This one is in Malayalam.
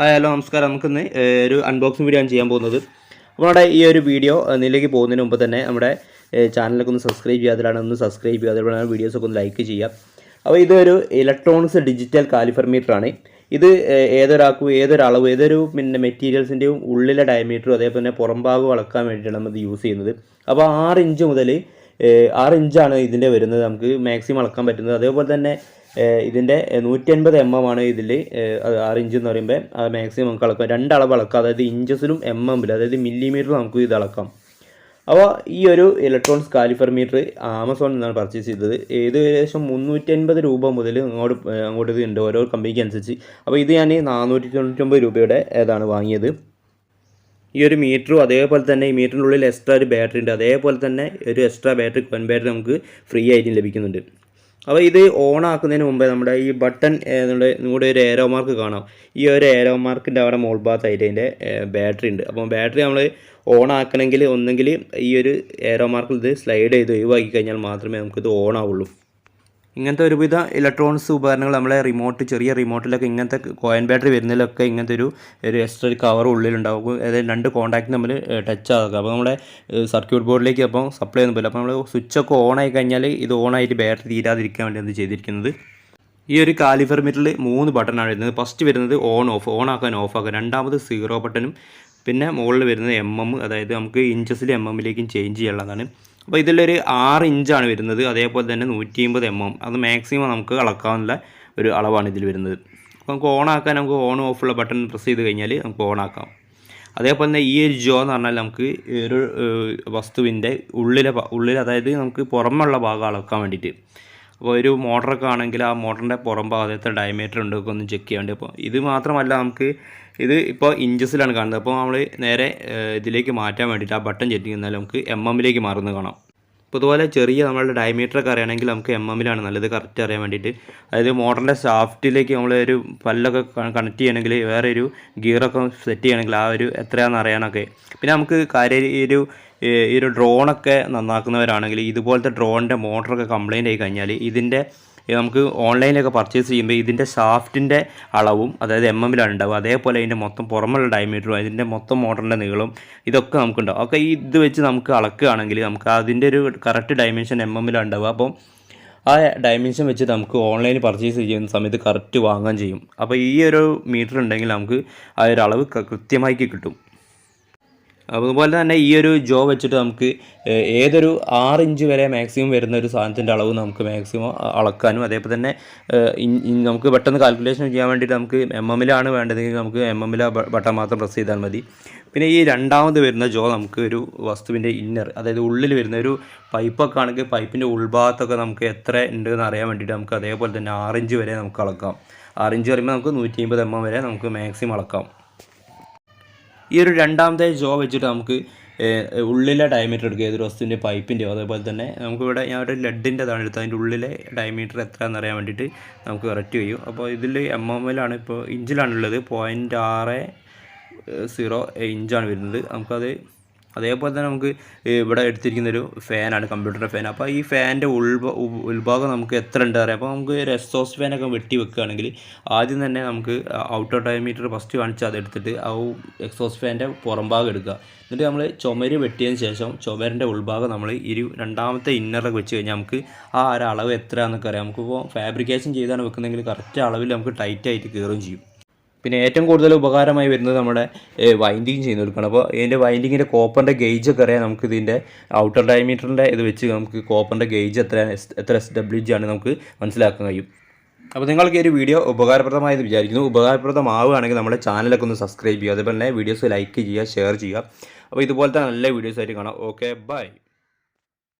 ഹായ് ഹലോ നമസ്കാരം. നമുക്കിന്ന് ഒരു അൺബോക്സിംഗ് വീഡിയോ ആണ് ചെയ്യാൻ പോകുന്നത്. അപ്പോൾ നമ്മുടെ ഈ ഒരു വീഡിയോ ഇതിലേക്ക് പോകുന്നതിന് മുമ്പ് തന്നെ നമ്മുടെ ചാനലൊക്കെ ഒന്ന് സബ്സ്ക്രൈബ് ചെയ്യാതിലാണ് ഒന്ന് സബ്സ്ക്രൈബ് ചെയ്യുക, അതുപോലെ വീഡിയോസൊക്കെ ഒന്ന് ലൈക്ക് ചെയ്യുക. അപ്പോൾ ഇതൊരു ഇലക്ട്രോണിക്സ് ഡിജിറ്റൽ കാലിഫർ മീറ്റർ ആണ്. ഇത് ഏതൊരാൾക്കും ഏതൊരളവ് ഏതൊരു മെറ്റീരിയൽസിൻ്റെയും ഉള്ളിലെ ഡയമീറ്ററും അതേപോലെ തന്നെ പുറംഭാഗവും അളക്കാൻ വേണ്ടിയിട്ടാണ് നമ്മൾ ഇത് യൂസ് ചെയ്യുന്നത്. അപ്പോൾ 6 ഇഞ്ച് മുതൽ 6 ഇഞ്ചാണ് ഇതിൻ്റെ വരുന്നത്, നമുക്ക് മാക്സിമം അളക്കാൻ പറ്റുന്നത്. അതേപോലെ തന്നെ ഇതിൻ്റെ 150 mm ആണ് ഇതിൽ 6 ഇഞ്ച് എന്ന് പറയുമ്പോൾ മാക്സിമം നമുക്ക് അളക്കാം. രണ്ടളവ് അളക്കാം, അതായത് ഇഞ്ചസിലും MM-ലും, അതായത് മില്ലിമീറ്ററിലും നമുക്ക് ഇത് അളക്കാം. അപ്പോൾ ഈ ഒരു ഇലക്ട്രോണിക്സ് കാലിഫർ മീറ്റർ ആമസോണിൽ നിന്നാണ് പർച്ചേസ് ചെയ്തത്. ഏകദേശം 350 രൂപ മുതൽ അങ്ങോട്ട് ഇത് ഉണ്ട് ഓരോ കമ്പനിക്ക് അനുസരിച്ച്. അപ്പോൾ ഇത് ഞാൻ 499 രൂപയുടെ ഏതാണ് വാങ്ങിയത്. ഈ ഒരു മീറ്ററും അതേപോലെ തന്നെ ഈ മീറ്ററിൻ്റെ ഉള്ളിൽ എക്സ്ട്രാ ഒരു ബാറ്ററി ഉണ്ട്, അതേപോലെ തന്നെ ഒരു എക്സ്ട്രാ ബാറ്ററി ബാറ്ററി നമുക്ക് ഫ്രീ ആയിട്ട് ലഭിക്കുന്നുണ്ട്. അപ്പോൾ ഇത് ഓൺ ആക്കുന്നതിന് മുമ്പേ നമ്മുടെ ഈ ബട്ടൺ നിങ്ങളുടെ ഒരു ഏരോ മാർക്ക് കാണാം. ഈ ഒരു ഏരോ മാർക്കിൻ്റെ അവിടെ മോൾ ഭാഗത്തായിട്ട് അതിൻ്റെ ബാറ്ററി ഉണ്ട്. അപ്പോൾ ബാറ്ററി നമ്മൾ ഓൺ ആക്കണമെങ്കിൽ ഒന്നെങ്കിൽ ഈ ഒരു ഏരോ മാർക്കിൽ ഇത് സ്ലൈഡ് ചെയ്ത് ഒഴിവാക്കി കഴിഞ്ഞാൽ മാത്രമേ നമുക്കിത് ഓൺ ആവുള്ളൂ. ഇങ്ങനത്തെ ഒരുവിധ ഇലക്ട്രോണിക്സ് ഉപകരണങ്ങൾ നമ്മളെ ചെറിയ റിമോട്ടിലൊക്കെ ഇങ്ങനത്തെ കോയിൻ ബാറ്ററി വരുന്നതിലൊക്കെ ഇങ്ങനത്തെ ഒരു എക്സ്ട്രാ ഒരു കവർ ഉള്ളിലുണ്ടാവും. അതായത് 2 കോൺടാക്റ്റ് നമ്മൾ ടച്ച് ആക്കുക. അപ്പോൾ നമ്മുടെ സർക്യൂട്ട് ബോർഡിലേക്ക് അപ്പോൾ സപ്ലൈ ഒന്നും പോയില്ല. അപ്പോൾ നമ്മൾ സ്വിച്ചൊക്കെ ഓൺ ആയി കഴിഞ്ഞാൽ ഇത് ഓൺ ആയിട്ട് ബാറ്ററി തീരാതിരിക്കാൻ വേണ്ടി അത് ചെയ്തിരിക്കുന്നത്. ഈ ഒരു കാലിഫർ മീറ്ററിൽ 3 ബട്ടണാണ് വരുന്നത്. ഫസ്റ്റ് വരുന്നത് ഓൺ ആക്കാൻ ഓഫ് ആക്കാൻ, രണ്ടാമത് 0 ബട്ടണും, പിന്നെ മുകളിൽ വരുന്നത് MM, അതായത് നമുക്ക് ഇഞ്ചസിൽ MM-ലേക്കും ചേഞ്ച് ചെയ്യാനുള്ളതാണ്. അപ്പോൾ ഇതിലൊരു 6 ഇഞ്ചാണ് വരുന്നത്, അതേപോലെ തന്നെ 150 mm, അത് മാക്സിമം നമുക്ക് അളക്കാവുന്ന ഒരു അളവാണ് ഇതിൽ വരുന്നത്. അപ്പോൾ നമുക്ക് ഓണാക്കാൻ നമുക്ക് ഓൺ ഓഫുള്ള ബട്ടൺ പ്രസ് ചെയ്ത് കഴിഞ്ഞാൽ നമുക്ക് ഓണാക്കാം. അതേപോലെ തന്നെ ഈ ഒരു ജോ എന്ന് പറഞ്ഞാൽ നമുക്ക് ഒരു വസ്തുവിൻ്റെ ഉള്ളിൽ അതായത് നമുക്ക് പുറമുള്ള ഭാഗം അളക്കാൻ വേണ്ടിയിട്ട്. അപ്പോൾ ഒരു മോട്ടറൊക്കെ ആണെങ്കിൽ ആ മോട്ടറിൻ്റെ പുറം ഭാഗത്തെ ഡയമീറ്റർ ഉണ്ടോ ഒന്ന് ചെക്ക് ചെയ്യാൻ വേണ്ടി. അപ്പോൾ ഇത് മാത്രമല്ല, നമുക്ക് ഇത് ഇപ്പോൾ ഇഞ്ചസിലാണ് കാണുന്നത്. അപ്പോൾ നമ്മൾ നേരെ ഇതിലേക്ക് മാറ്റാൻ വേണ്ടിയിട്ട് ആ ബട്ടൺ ചെക്ക് ചെയ്താൽ നമുക്ക് MM-ലേക്ക് മാറുന്നത് കാണാം. അപ്പോൾ ഇതുപോലെ ചെറിയ നമ്മളുടെ ഡയമീറ്ററൊക്കെ അറിയണമെങ്കിൽ നമുക്ക് MM-ലാണ് നല്ലത്, കറക്റ്റ് അറിയാൻ വേണ്ടിയിട്ട്. അതായത് മോട്ടറിൻ്റെ ഷാഫ്റ്റിലേക്ക് നമ്മൾ ഒരു പല്ലൊക്കെ കണക്ട് ചെയ്യണമെങ്കിൽ, വേറെ ഒരു ഗിയറൊക്കെ സെറ്റ് ചെയ്യണമെങ്കിൽ ആ ഒരു എത്രയാണെന്ന് അറിയാനൊക്കെ. പിന്നെ നമുക്ക് ഈ ഒരു ഡ്രോണൊക്കെ നന്നാക്കുന്നവരാണെങ്കിൽ ഇതുപോലത്തെ ഡ്രോണിൻ്റെ മോട്ടറൊക്കെ കംപ്ലയിൻ്റ് ആയി കഴിഞ്ഞാൽ നമുക്ക് ഓൺലൈനിലൊക്കെ പർച്ചേസ് ചെയ്യുമ്പോൾ ഇതിൻ്റെ ഷാഫ്റ്റിൻ്റെ അളവും അതായത് MM-ലാണ് ഉണ്ടാവും. അതേപോലെ അതിൻ്റെ മൊത്തം പുറമുള്ള ഡയമീറ്ററും അതിൻ്റെ മൊത്തം മോട്ടറിൻ്റെ നീളം ഇതൊക്കെ നമുക്കുണ്ടാവും. ഒക്കെ ഇത് വെച്ച് നമുക്ക് അളക്കുകയാണെങ്കിൽ നമുക്ക് അതിൻ്റെ ഒരു കറക്റ്റ് ഡയമെൻഷൻ MM-ലാണ് ഉണ്ടാവുക. അപ്പം ആ ഡയമെൻഷൻ വെച്ച് നമുക്ക് ഓൺലൈനിൽ പർച്ചേസ് ചെയ്യുന്ന സമയത്ത് കറക്റ്റ് വാങ്ങാൻ ചെയ്യും. അപ്പോൾ ഈ ഒരു മീറ്റർ ഉണ്ടെങ്കിൽ നമുക്ക് ആ ഒരു അളവ് കൃത്യമായി കിട്ടും. അതുപോലെ തന്നെ ഈ ഒരു ജോ വെച്ചിട്ട് നമുക്ക് ഏതൊരു 6 ഇഞ്ച് വരെ മാക്സിമം വരുന്ന ഒരു സാധനത്തിൻ്റെ അളവ് നമുക്ക് മാക്സിമം അളക്കാനും, അതേപോലെ തന്നെ നമുക്ക് പെട്ടെന്ന് കാൽക്കുലേഷൻ ചെയ്യാൻ വേണ്ടിയിട്ട് നമുക്ക് MM-ലാണ് വേണ്ടതെങ്കിൽ നമുക്ക് MM-ലെ ബട്ടൺ മാത്രം പ്രസ് ചെയ്താൽ മതി. പിന്നെ ഈ രണ്ടാമത് വരുന്ന ജോ നമുക്ക് ഒരു വസ്തുവിൻ്റെ ഇന്നർ, അതായത് ഉള്ളിൽ വരുന്ന ഒരു പൈപ്പൊക്കെ ആണെങ്കിൽ പൈപ്പിൻ്റെ ഉൾഭാഗത്തൊക്കെ നമുക്ക് എത്ര ഉണ്ടെന്ന് അറിയാൻ വേണ്ടിയിട്ട് നമുക്ക് അതേപോലെ തന്നെ 6 ഇഞ്ച് വരെ നമുക്ക് അളക്കാം. 6 ഇഞ്ച് പറയുമ്പോൾ നമുക്ക് 150 mm വരെ നമുക്ക് മാക്സിമം അളക്കാം. ഈ ഒരു രണ്ടാമത്തെ ജോ വെച്ചിട്ട് നമുക്ക് ഉള്ളിലെ ഡയമീറ്റർ എടുക്കുക, ഏതൊരു വസ്തുവിൻ്റെ പൈപ്പിൻ്റെയോ. അതേപോലെ തന്നെ നമുക്കിവിടെ ഞാൻ ഒരു ലെഡിൻ്റെതാണ് എടുത്തത്, അതിൻ്റെ ഉള്ളിലെ ഡയമീറ്റർ എത്രയാണെന്ന് അറിയാൻ വേണ്ടിയിട്ട് നമുക്ക് കറക്റ്റ് ചെയ്യും. അപ്പോൾ ഇതിൽ MM-ലാണ്, ഇപ്പോൾ ഇഞ്ചിലാണുള്ളത്, 0.60 ഇഞ്ചാണ് വരുന്നത്. നമുക്കത് അതേപോലെ തന്നെ നമുക്ക് ഇവിടെ എടുത്തിരിക്കുന്നൊരു ഫാനാണ്, കമ്പ്യൂട്ടറിൻ്റെ ഫാൻ. അപ്പോൾ ഈ ഫാനിൻ്റെ ഉൾഭാഗം നമുക്ക് എത്ര ഉണ്ട് അറിയാം. അപ്പോൾ നമുക്ക് ഒരു എക്സോസ്റ്റ് ഫാനൊക്കെ വെട്ടി വെക്കുകയാണെങ്കിൽ ആദ്യം തന്നെ നമുക്ക് ഔട്ടർ ഡയമീറ്റർ ഫസ്റ്റ് കാണിച്ച് അതെടുത്തിട്ട് ആ എക്സോസ്റ്റ് ഫാനിൻ്റെ പുറം ഭാഗം എടുക്കുക. എന്നിട്ട് നമ്മൾ ചുമര് വെട്ടിയതിന് ശേഷം ചുമരിൻ്റെ ഉൾഭാഗം നമ്മൾ രണ്ടാമത്തെ ഇന്നറൊക്കെ വെച്ച് കഴിഞ്ഞാൽ നമുക്ക് ആ ഒരു അളവ് എത്രയാണെന്നൊക്കെ അറിയാം. നമുക്കിപ്പോൾ ഫാബ്രിക്കേഷൻ ചെയ്താണ് വെക്കുന്നതെങ്കിൽ കറക്റ്റ് അളവിൽ നമുക്ക് ടൈറ്റായിട്ട് കയറുകയും ചെയ്യും. പിന്നെ ഏറ്റവും കൂടുതൽ ഉപകാരമായി വരുന്നത് നമ്മുടെ വൈൻഡിങ് ചെയ്ത് കൊടുക്കണം. അപ്പോൾ ഇതിൻ്റെ വൈൻഡിങ്ങിൻ്റെ കോപ്പറിൻ്റെ ഗേജൊക്കെ അറിയാം. നമുക്ക് ഇതിൻ്റെ ഔട്ടർ ഡയമീറ്ററിൻ്റെ ഇത് വെച്ച് നമുക്ക് കോപ്പറിൻ്റെ ഗേജ് എത്ര SWG ആണ് നമുക്ക് മനസ്സിലാക്കാൻ കഴിയും. അപ്പോൾ നിങ്ങൾക്ക് ഈ ഒരു വീഡിയോ ഉപകാരപ്രദമായെന്ന് വിചാരിക്കുന്നു. ഉപകാരപ്രദമാവുകയാണെങ്കിൽ നമ്മുടെ ചാനലൊക്കെ ഒന്ന് സബ്സ്ക്രൈബ് ചെയ്യുക, അതേപോലെ തന്നെ വീഡിയോസ് ലൈക്ക് ചെയ്യുക, ഷെയർ ചെയ്യുക. അപ്പോൾ ഇതുപോലത്തെ നല്ല വീഡിയോസ് ആയിട്ട് കാണാം. Okay, by.